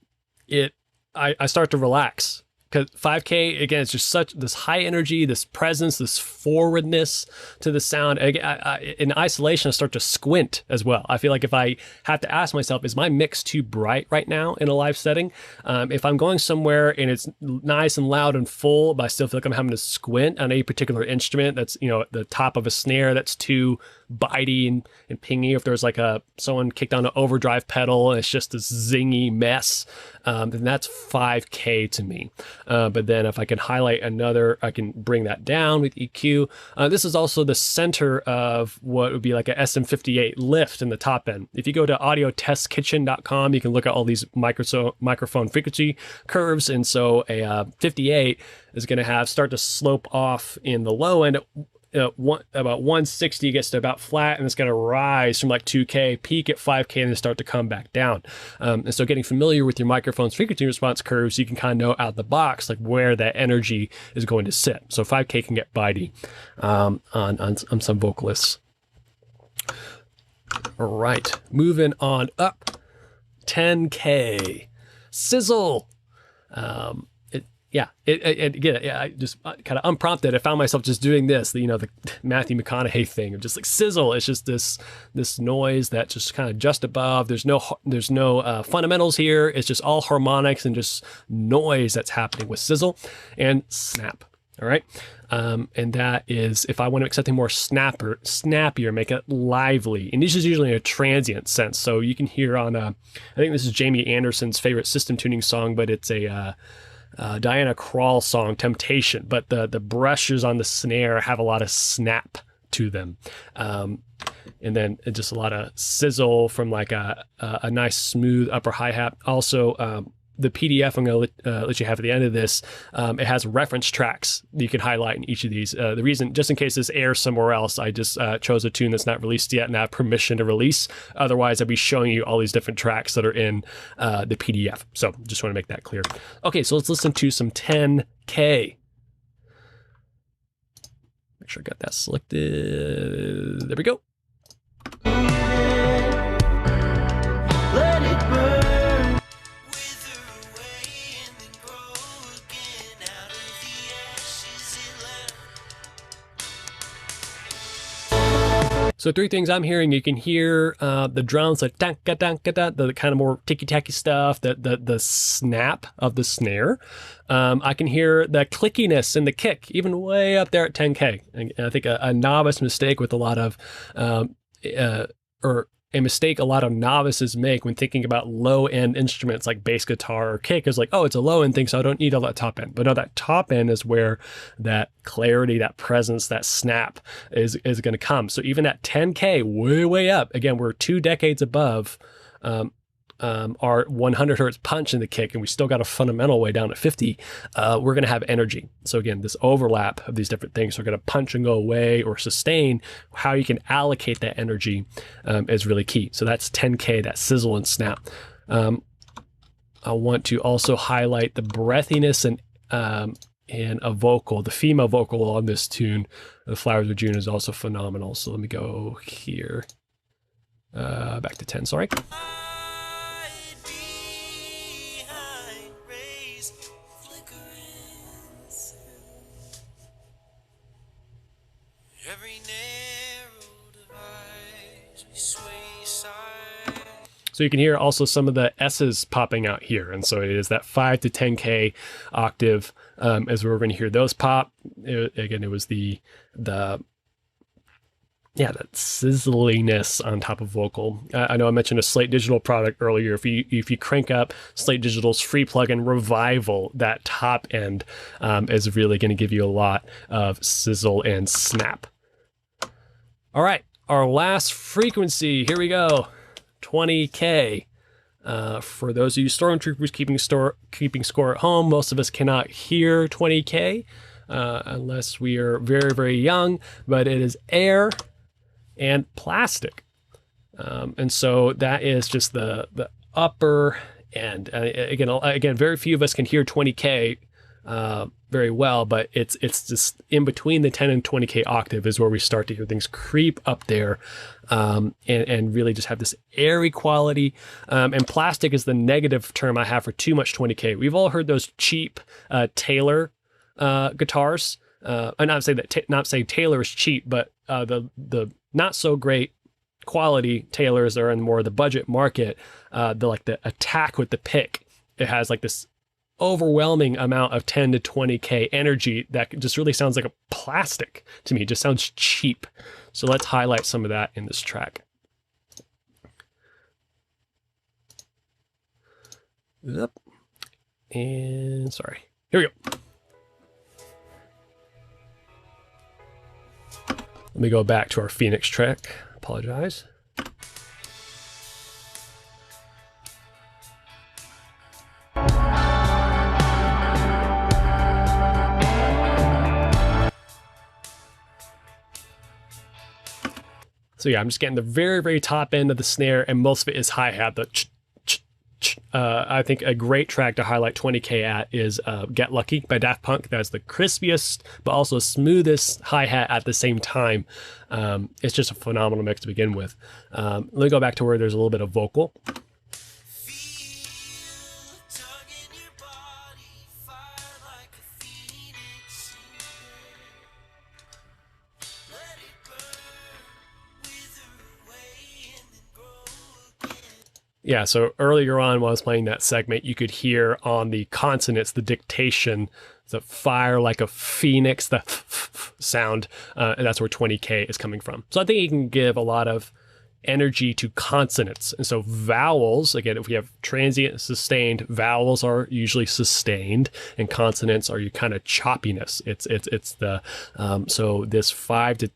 B: start to relax. Because 5K, again, it's just such this high energy, this presence, this forwardness to the sound. In isolation, I start to squint as well. I feel like if I have to ask myself, is my mix too bright right now in a live setting? If I'm going somewhere and it's nice and loud and full, but I still feel like I'm having to squint on a particular instrument that's, you know, at the top of a snare that's too bitey and pingy. If there's like someone kicked on an overdrive pedal and it's just this zingy mess, then that's 5K to me. But then if I can highlight another, I can bring that down with EQ. This is also the center of what would be like a SM58 lift in the top end. If you go to audiotestkitchen.com, you can look at all these microphone frequency curves. And so a 58 is going to start to slope off in the low end. About 160 gets to about flat, and it's going to rise from like 2K, peak at 5K, and then start to come back down. And so getting familiar with your microphone's frequency response curves, you can kind of know out the box like where that energy is going to sit. So 5K can get bitey on some vocalists. All right, moving on up. 10K. Sizzle. I just kind of unprompted, I found myself just doing this, the Matthew McConaughey thing of just like sizzle. It's just this noise that just kind of just above. There's no fundamentals here. It's just all harmonics and just noise that's happening with sizzle and snap. All right. And that is, if I want to make something more snappier, make it lively. And this is usually in a transient sense. So you can hear on, I think this is Jamie Anderson's favorite system tuning song, but it's a Diana Krall song, Temptation. But the brushes on the snare have a lot of snap to them. And then just a lot of sizzle from like a nice smooth upper hi-hat. Also, the PDF I'm going to let you have at the end of this, it has reference tracks that you can highlight in each of these. The reason, just in case this airs somewhere else, I just chose a tune that's not released yet and I have permission to release. Otherwise, I'd be showing you all these different tracks that are in the PDF. So just want to make that clear. Okay, so let's listen to some 10K. Make sure I got that selected. There we go.
C: Let it burn.
B: So three things I'm hearing. You can hear the drums, like the kind of more ticky-tacky stuff, the snap of the snare. I can hear the clickiness in the kick, even way up there at 10K. And I think a novice mistake with a lot of, or a mistake a lot of novices make when thinking about low-end instruments like bass guitar or kick is like, oh, it's a low-end thing, so I don't need all that top end. But no, that top end is where that clarity, that presence, that snap is going to come. So even at 10K, way up, again, we're 2 decades above our 100 hertz punch in the kick, and we still got a fundamental way down at 50, we're going to have energy. So again, this overlap of these different things are going to punch and go away or sustain. How you can allocate that energy is really key. So that's 10K, that sizzle and snap. I want to also highlight the breathiness and a vocal. The female vocal on this tune, The Flowers of June, is also phenomenal. So let me go here. Back to 10, sorry. So you can hear also some of the S's popping out here. And so it is that 5 to 10K octave as we're going to hear those pop. Again, it was that sizzliness on top of vocal. I know I mentioned a Slate Digital product earlier. If you crank up Slate Digital's free plugin Revival, that top end is really going to give you a lot of sizzle and snap. All right, our last frequency. Here we go. 20K. For those of you stormtroopers keeping score at home, most of us cannot hear 20K unless we are very, very young, but it is air and plastic. And so that is just the upper end. Again, very few of us can hear 20K very well, but it's just in between the 10 and 20K octave is where we start to hear things creep up there, and really just have this airy quality. And plastic is the negative term I have for too much 20K. We've all heard those cheap Taylor guitars. I'm not saying Taylor is cheap, but the not so great quality Taylors are in more of the budget market. The attack with the pick. It has like this overwhelming amount of 10 to 20K energy that just really sounds like a plastic to me. It just sounds cheap. So let's highlight some of that in this track. Yep. And sorry, here we go. Let me go back to our Phoenix track. Apologize. So yeah, I'm just getting the very, very top end of the snare, and most of it is hi-hat. I think a great track to highlight 20K at is Get Lucky by Daft Punk. That's the crispiest, but also smoothest hi-hat at the same time. It's just a phenomenal mix to begin with. Let me go back to where there's a little bit of vocal. Yeah, so earlier on while I was playing that segment, you could hear on the consonants, the dictation, the fire like a phoenix, the sound, and that's where 20K is coming from. So I think you can give a lot of energy to consonants. And so vowels, again, if we have transient and sustained, vowels are usually sustained, and consonants are your kind of choppiness. It's the, so this 5 to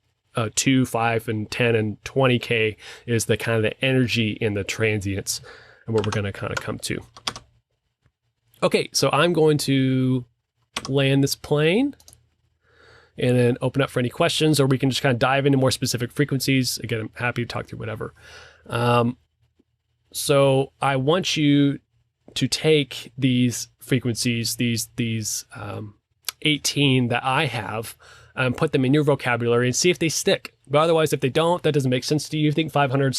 B: 2, 5, and 10, and 20K is the kind of the energy in the transients and what we're going to kind of come to. Okay, so I'm going to land this plane and then open up for any questions, or we can just kind of dive into more specific frequencies. Again, I'm happy to talk through whatever. So I want you to take these frequencies, these 18 that I have, and put them in your vocabulary and see if they stick. But otherwise, if they don't, that doesn't make sense to you. You think 500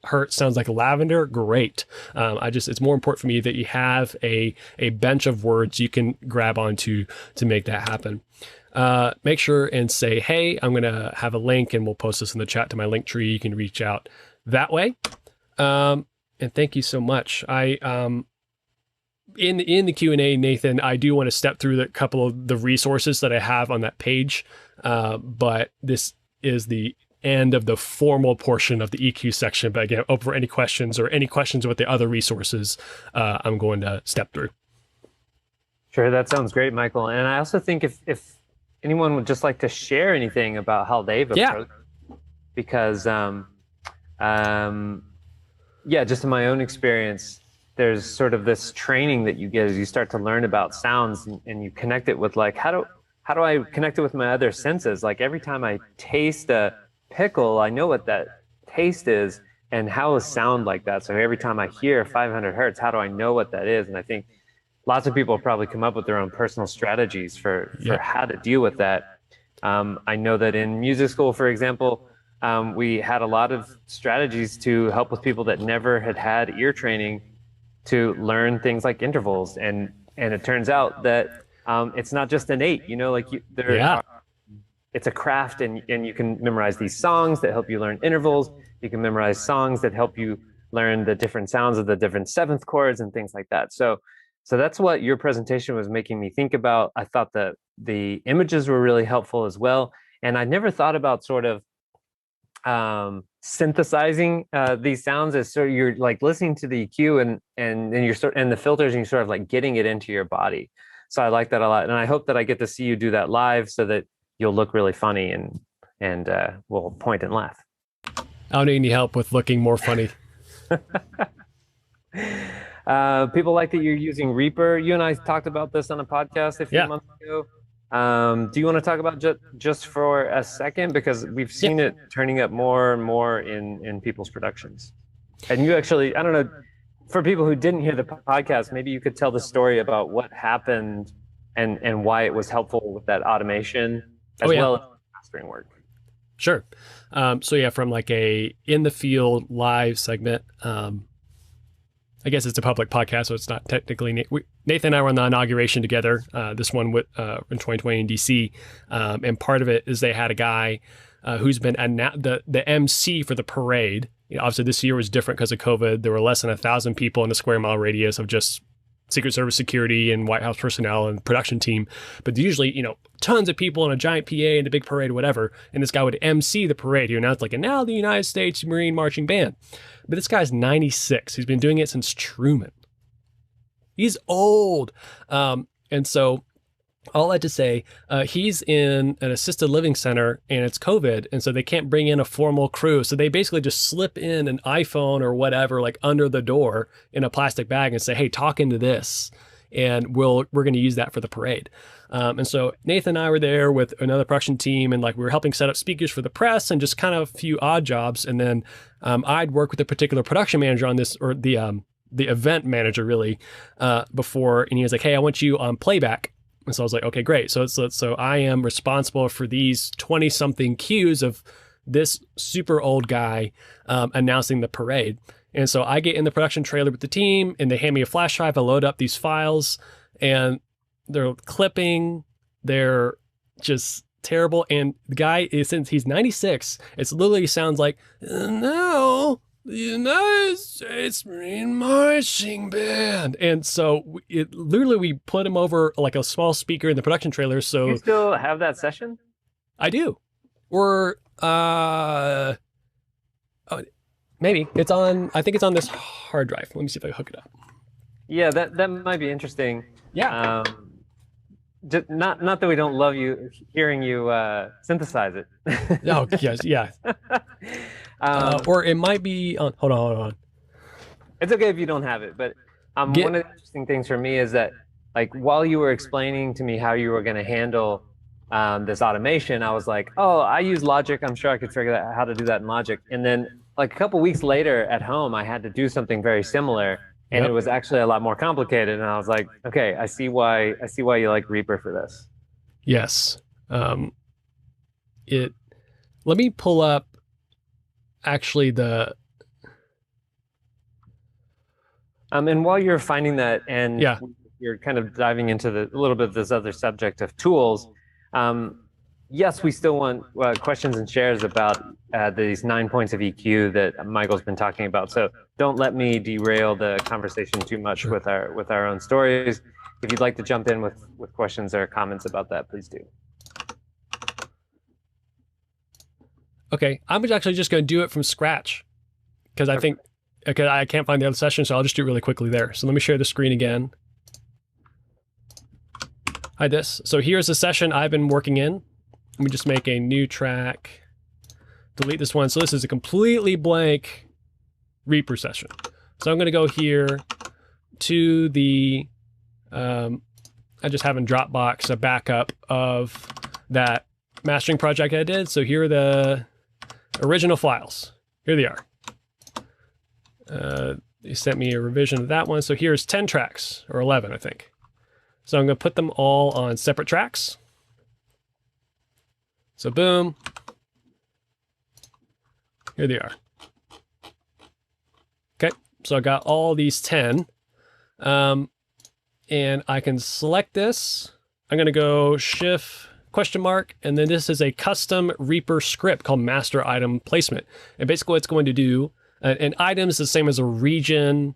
B: hertz sounds like lavender? Great. It's more important for me that you have a bench of words you can grab onto to make that happen. Make sure and say, hey, I'm going to have a link, and we'll post this in the chat to my link tree. You can reach out that way. And thank you so much. In the Q&A, Nathan, I do want to step through a couple of the resources that I have on that page, but this is the end of the formal portion of the EQ section. But again, open for any questions with the other resources I'm going to step through.
A: Sure, that sounds great, Michael. And I also think if anyone would just like to share anything about how they've approached, because just in my own experience, there's sort of this training that you get as you start to learn about sounds, and you connect it with, like, how do I connect it with my other senses? Like, every time I taste a pickle, I know what that taste is, and how is sound like that? So every time I hear 500 hertz, how do I know what that is? And I think lots of people probably come up with their own personal strategies for how to deal with that. I know that in music school, for example, we had a lot of strategies to help with people that never had ear training to learn things like intervals, and it turns out that it's not just innate, it's a craft, and you can memorize these songs that help you learn intervals. You can memorize songs that help you learn the different sounds of the different seventh chords and things like that. So that's what your presentation was making me think about. I thought that the images were really helpful as well, and I never thought about sort of synthesizing these sounds as sort of, you're like listening to the EQ and you're and the filters, and you're sort of like getting it into your body. So I like that a lot, and I hope that I get to see you do that live so that you'll look really funny and we'll point and laugh.
B: I don't need any help with looking more funny.
A: People like that you're using Reaper. You and I talked about this on a podcast a few months ago. Do you want to talk about just for a second? Because we've seen it turning up more and more in people's productions. And you actually, I don't know, for people who didn't hear the podcast, maybe you could tell the story about what happened and why it was helpful with that automation as well as mastering work.
B: Sure. From like a in the field live segment, I guess it's a public podcast, so it's not technically. Nathan and I were on the inauguration together, this one in 2020 in DC, and part of it is they had a guy who's been the MC for the parade. Obviously, this year was different because of COVID. There were less than 1,000 people in a square mile radius of just Secret Service security and White House personnel and production team, but usually, tons of people in a giant PA and a big parade or whatever. And this guy would MC the parade. He announced and now the United States Marine Marching Band. But this guy's 96. He's been doing it since Truman. He's old. And so all that to say, he's in an assisted living center and it's COVID. And so they can't bring in a formal crew. So they basically just slip in an iPhone or whatever, under the door in a plastic bag and say, hey, talk into this. And we're going to use that for the parade. And so Nathan and I were there with another production team and we were helping set up speakers for the press and just kind of a few odd jobs. And then I'd work with a particular production manager on this, or the event manager really, before, and he was like, hey, I want you on playback. And so I was like, okay, great. So I am responsible for these 20 something cues of this super old guy announcing the parade. And so I get in the production trailer with the team and they hand me a flash drive. I load up these files and they're clipping. They're just terrible. And the guy since he's 96, it literally sounds like, no, the United States Marine Marching Band. And so literally we put him over a small speaker in the production trailer. So
A: you still have that session?
B: I do. Or, maybe it's on, I think it's on this hard drive. Let me see if I hook it up.
A: Yeah, that might be interesting.
B: Yeah.
A: Not that we don't love hearing you synthesize it.
B: Oh, yes, yeah. Or it might be on, hold on.
A: It's okay if you don't have it, but one of the interesting things for me is that while you were explaining to me how you were going to handle this automation, I was like, oh, I use Logic. I'm sure I could figure out how to do that in Logic. And then a couple weeks later at home, I had to do something very similar. And It was actually a lot more complicated. And I was like, okay, I see why you like Reaper for this.
B: Yes. Let me pull up actually
A: and while you're finding that and you're kind of diving into a little bit of this other subject of tools, yes, we still want questions and shares about these 9 points of EQ that Michael's been talking about. So don't let me derail the conversation too much with our own stories. If you'd like to jump in with questions or comments about that, please do.
B: Okay, I'm actually just going to do it from scratch because I think I can't find the other session, so I'll just do it really quickly there. So let me share the screen again. Hide this. So here's the session I've been working in. Let me just make a new track. Delete this one. So this is a completely blank Reaper session. So I'm going to go here to the, I just have in Dropbox a backup of that mastering project I did. So here are the original files. Here they are. They sent me a revision of that one. So here's 10 tracks, or 11, I think. So I'm going to put them all on separate tracks. So boom. Here they are. Okay, so I got all these 10. And I can select this. I'm going to go Shift question mark, and then this is a custom Reaper script called master item placement. And basically what it's going to do, an item is the same as a region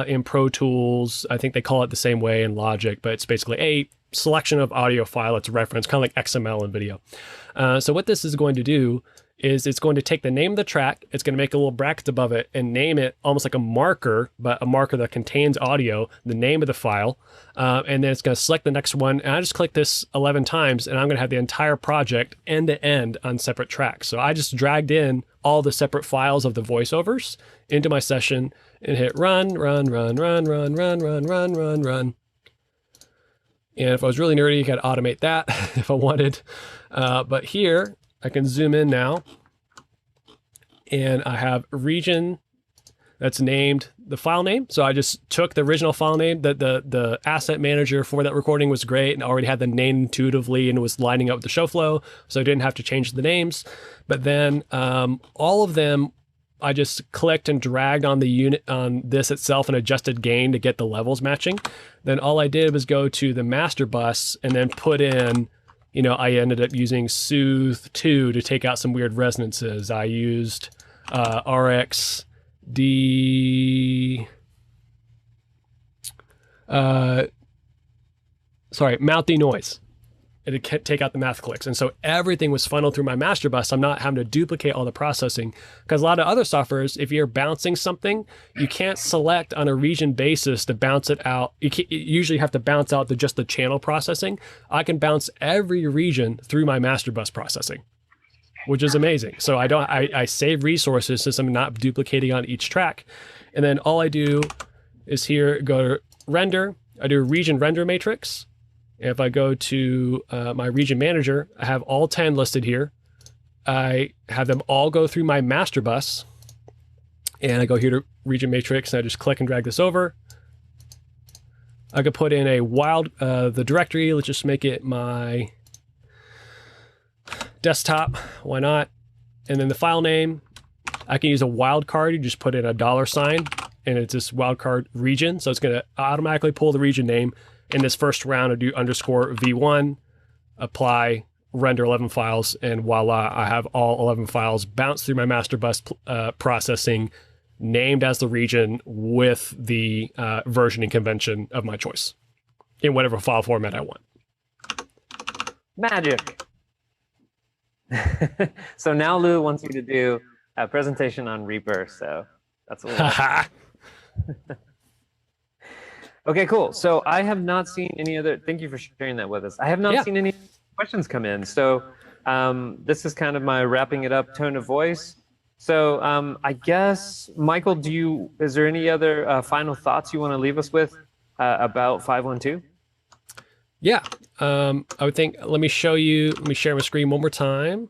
B: in Pro Tools. I think they call it the same way in Logic, but it's basically a selection of audio file it's referenced, kind of like XML in video. So what this is going to do is it's going to take the name of the track, it's going to make a little bracket above it and name it almost like a marker, but a marker that contains audio, the name of the file, and then it's going to select the next one. And I just click this 11 times and I'm going to have the entire project end to end on separate tracks. So I just dragged in all the separate files of the voiceovers into my session and hit run, run, run, run, run, run, run, run, run, run. And if I was really nerdy, you could automate that if I wanted. But here, I can zoom in now. And I have a region that's named the file name. So I just took the original file name. The asset manager for that recording was great and already had the name intuitively and was lining up with the show flow. So I didn't have to change the names. But then all of them, I just clicked and dragged on the unit on this itself and adjusted gain to get the levels matching. Then all I did was go to the master bus and then put in, I ended up using Soothe 2 to take out some weird resonances. I used RXD mount denoise. It would take out the math clicks. And so everything was funneled through my master bus. I'm not having to duplicate all the processing, because a lot of other softwares, if you're bouncing something, you can't select on a region basis to bounce it out. You usually have to bounce out just the channel processing. I can bounce every region through my master bus processing, which is amazing. So I save resources since I'm not duplicating on each track. And then all I do is here, go to render. I do a region render matrix. If I go to my region manager, I have all 10 listed here. I have them all go through my master bus, and I go here to region matrix, and I just click and drag this over. I could put in the directory. Let's just make it my desktop. Why not? And then the file name, I can use a wildcard. You just put in a $sign, and it's this wildcard region. So it's going to automatically pull the region name. In this first round, I do underscore v1, apply, render 11 files, and voila, I have all 11 files bounced through my master bus processing, named as the region with the versioning convention of my choice in whatever file format I want.
A: Magic. So now Lou wants you to do a presentation on Reaper, so that's what we're Okay, cool. So I have not seen any other, thank you for sharing that with us. I have not seen any questions come in. So this is kind of my wrapping it up tone of voice. So I guess, Michael, is there any other final thoughts you want to leave us with about 512?
B: Yeah, I would think, let me share my screen one more time.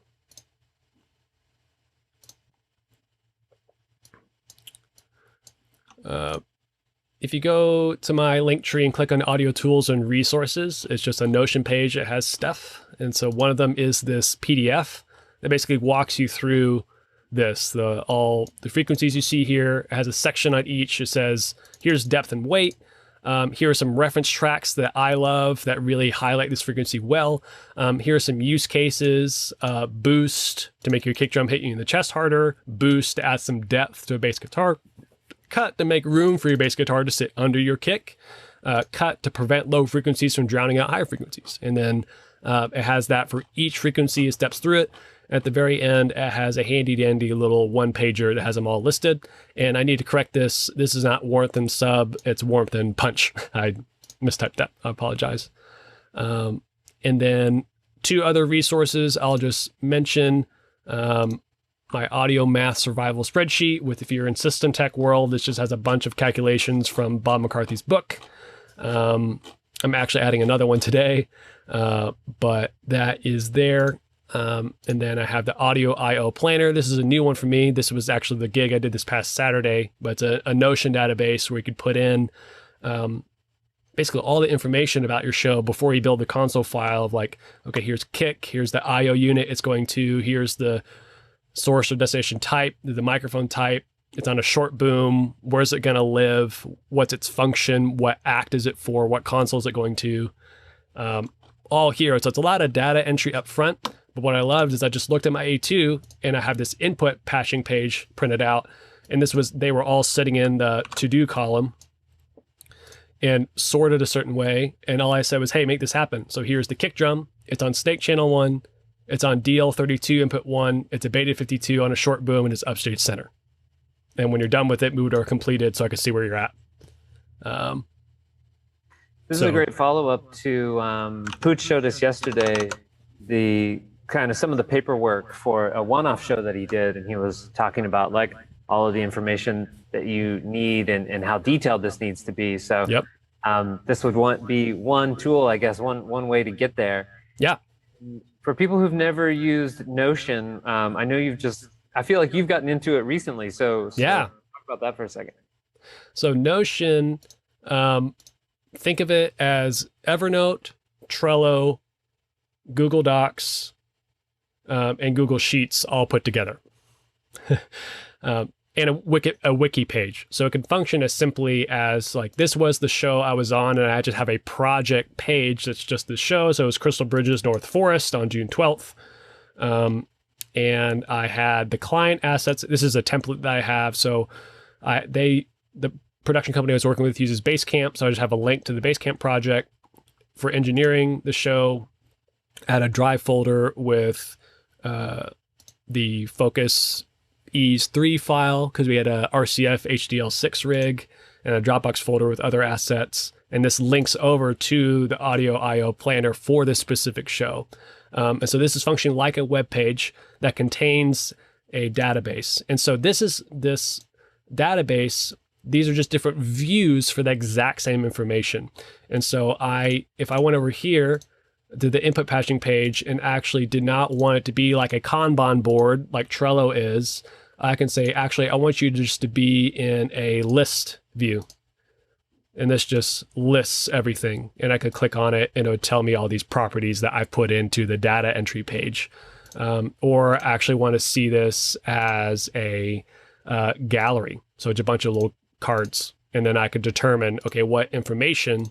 B: If you go to my link tree and click on audio tools and resources, it's just a Notion page that has stuff. And so one of them is this PDF that basically walks you through this, all the frequencies you see here. It has a section on each. It says, here's depth and weight. Here are some reference tracks that I love that really highlight this frequency well. Here are some use cases, boost to make your kick drum hit you in the chest harder, boost to add some depth to a bass guitar, cut to make room for your bass guitar to sit under your kick, cut to prevent low frequencies from drowning out higher frequencies. And then it has that for each frequency. It steps through it. At the very end, it has a handy dandy little one pager that has them all listed. And I need to correct this. This is not warmth and sub, it's warmth and punch. I mistyped that, I apologize. And then two other resources I'll just mention. My audio math survival spreadsheet with, if you're in system tech world, this just has a bunch of calculations from Bob McCarthy's book. I'm actually adding another one today, but that is there. And then I have the audio IO planner. This is a new one for me. This was actually the gig I did this past Saturday, but it's a Notion database where you could put in basically all the information about your show before you build the console file of like, okay, here's kick, here's the IO unit it's going to, here's the source or destination type, the microphone type, it's on a short boom, where's it going to live, what's its function, what act is it for, what console is it going to, all here. So it's a lot of data entry up front, but what I loved is I just looked at my A2 and I have this input patching page printed out, and they were all sitting in the to-do column and sorted a certain way, and all I said was, hey, make this happen. So here's the kick drum, it's on Snake Channel 1, it's on DL32 input 1, it's a Beta 52 on a short boom, and it's upstage center. And when you're done with it, move to completed so I can see where you're at.
A: This is a great follow-up to, Pooch showed us yesterday the kind of some of the paperwork for a one-off show that he did, and he was talking about like all of the information that you need and how detailed this needs to be. So
B: yep.
A: This would be one tool, I guess, one way to get there.
B: Yeah.
A: For people who've never used Notion, I know I feel like you've gotten into it recently. So
B: yeah,
A: talk about that for a second.
B: So Notion, think of it as Evernote, Trello, Google Docs, and Google Sheets all put together. And a wiki page. So it can function as simply as like, this was the show I was on, and I just have a project page that's just the show. So it was Crystal Bridges North Forest on June 12th. And I had the client assets. This is a template that I have. So the production company I was working with uses Basecamp, so I just have a link to the Basecamp project. For engineering the show, I had a drive folder with the Focus Ease 3 file because we had a RCF HDL6 rig, and a Dropbox folder with other assets. And this links over to the Audio I/O planner for this specific show. And so this is functioning like a web page that contains a database. And so this database, these are just different views for the exact same information. And so if I went over here to the input patching page and actually did not want it to be like a Kanban board like Trello is, I can say, actually, I want you just to be in a list view. And this just lists everything. And I could click on it and it would tell me all these properties that I put into the data entry page. Or actually want to see this as a gallery. So it's a bunch of little cards. And then I could determine, okay, what information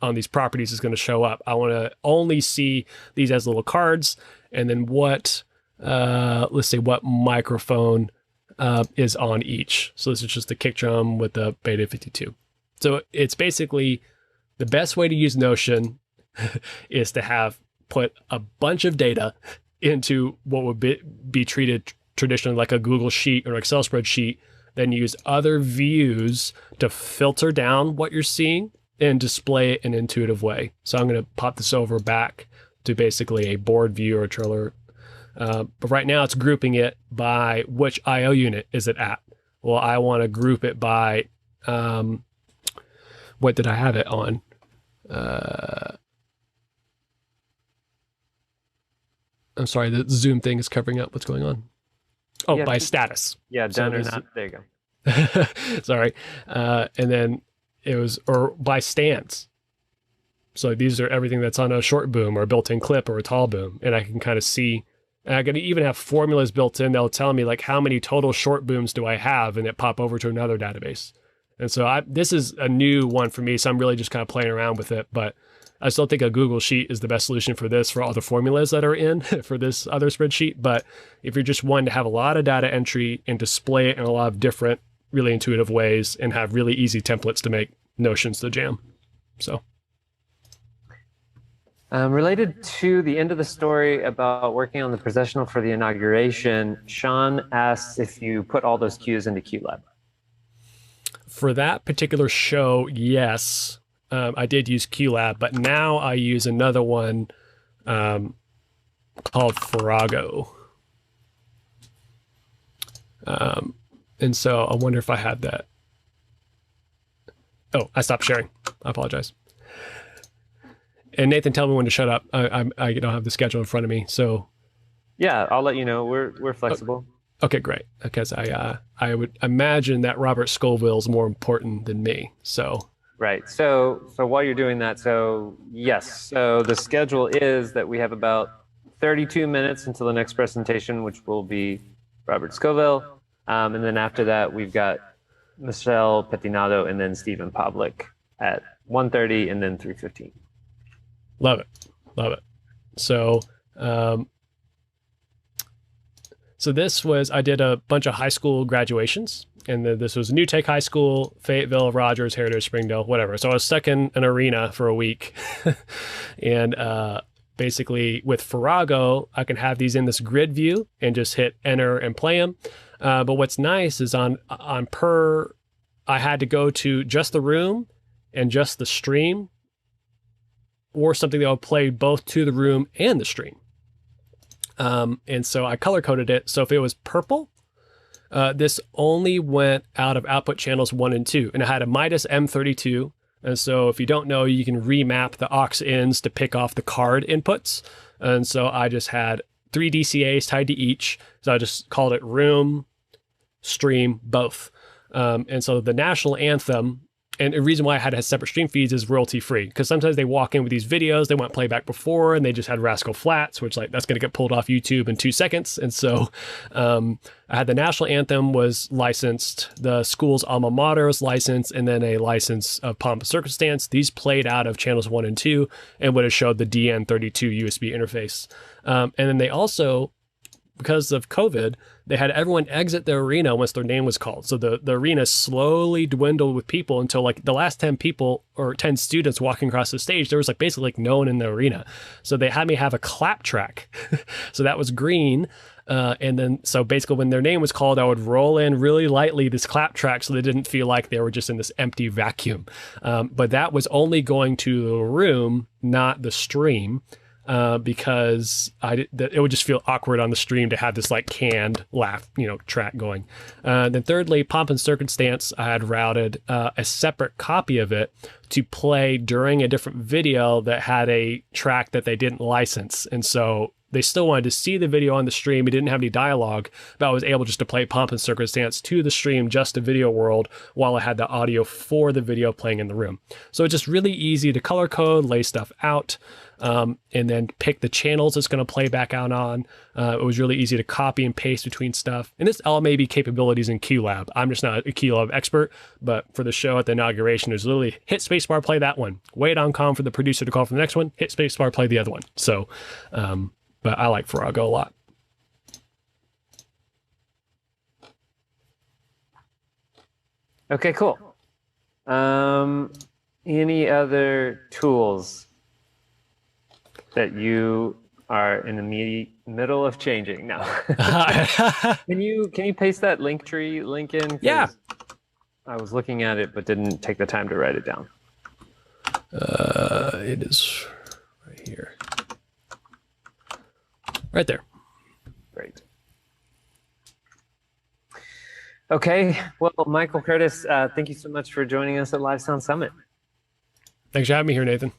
B: on these properties is going to show up. I want to only see these as little cards. And then what, let's say what microphone is on each. So this is just the kick drum with the Beta 52. So it's basically the best way to use Notion is to put a bunch of data into what would be treated traditionally like a Google Sheet or Excel spreadsheet, then use other views to filter down what you're seeing and display it in an intuitive way. So I'm going to pop this over back to basically a board view or Trello. But right now it's grouping it by which I/O unit is it at. Well, I want to group it by, what did I have it on? I'm sorry, the Zoom thing is covering up what's going on. Oh,
A: Yeah,
B: by status.
A: Yeah,
B: So
A: done or
B: this-
A: not. There you go.
B: Sorry. And then it was, or by stance. So these are everything that's on a short boom or a built-in clip or a tall boom. And I can kind of see, and I can even have formulas built in. They'll tell me like how many total short booms do I have, and it pop over to another database. And so this is a new one for me. So I'm really just kind of playing around with it, but I still think a Google Sheet is the best solution for this, for all the formulas that are in for this other spreadsheet. But if you're just wanting to have a lot of data entry and display it in a lot of different, really intuitive ways and have really easy templates to make, Notion's the jam. So.
A: Related to the end of the story about working on the processional for the inauguration, Sean asks if you put all those cues into QLab.
B: For that particular show, yes, I did use QLab, but now I use another one called Farrago. And so I wonder if I had that. Oh, I stopped sharing. I apologize. And Nathan, tell me when to shut up. I don't have the schedule in front of me, so.
A: Yeah, I'll let you know. We're flexible.
B: Okay, great. Because I would imagine that Robert Scoville is more important than me. So.
A: Right. So while you're doing that, so yes. So the schedule is that we have about 32 minutes until the next presentation, which will be Robert Scoville. And then after that, we've got Michelle Pettinato and then Stephen Pavlik at 1:30 and then 3:15.
B: Love it. Love it. So, so this was, I did a bunch of high school graduations, and this was New Tech High School, Fayetteville, Rogers, Heritage, Springdale, whatever. So I was stuck in an arena for a week. And basically with Farrago, I can have these in this grid view and just hit enter and play them. But what's nice is I had to go to just the room and just the stream, or something that would play both to the room and the stream. And so I color coded it. So if it was purple, this only went out of output channels 1 and 2. And it had a Midas M32. And so if you don't know, you can remap the aux ins to pick off the card inputs. And so I just had 3 DCAs tied to each. So I just called it room, stream, both. And so the national anthem, and the reason why I had to have separate stream feeds is royalty free, because sometimes they walk in with these videos, they want playback before, and they just had Rascal Flats, which like that's going to get pulled off YouTube in 2 seconds. And so I had the national anthem was licensed, the school's alma mater was licensed, and then a license of Pomp and Circumstance. These played out of channels 1 and 2 and would have showed the DN32 USB interface. And then they also because of COVID, they had everyone exit the arena once their name was called. So the arena slowly dwindled with people until like the last 10 people or 10 students walking across the stage, there was like basically like no one in the arena. So they had me have a clap track. So that was green. And then, so basically when their name was called, I would roll in really lightly this clap track so they didn't feel like they were just in this empty vacuum. But that was only going to the room, not the stream. Because it would just feel awkward on the stream to have this like canned laugh, track going. Then thirdly, Pomp and Circumstance, I had routed a separate copy of it to play during a different video that had a track that they didn't license. And so they still wanted to see the video on the stream. It didn't have any dialogue, but I was able just to play Pomp and Circumstance to the stream, just a video world, while I had the audio for the video playing in the room. So it's just really easy to color code, lay stuff out, and then pick the channels it's going to play back out on. It was really easy to copy and paste between stuff. And this all may be capabilities in QLab. I'm just not a QLab expert, but for the show at the inauguration, there's literally hit spacebar, play that one. Wait on comm for the producer to call for the next one. Hit spacebar, play the other one. So, but I like Farrago a lot.
A: Okay, cool. Any other tools that you are in the middle of changing now? Can you paste that Linktree link in? 'Cause
B: Yeah.
A: I was looking at it, but didn't take the time to write it down.
B: It is right here. Right there.
A: Great. Okay. Well, Michael Curtis, thank you so much for joining us at Live Sound Summit.
B: Thanks for having me here, Nathan.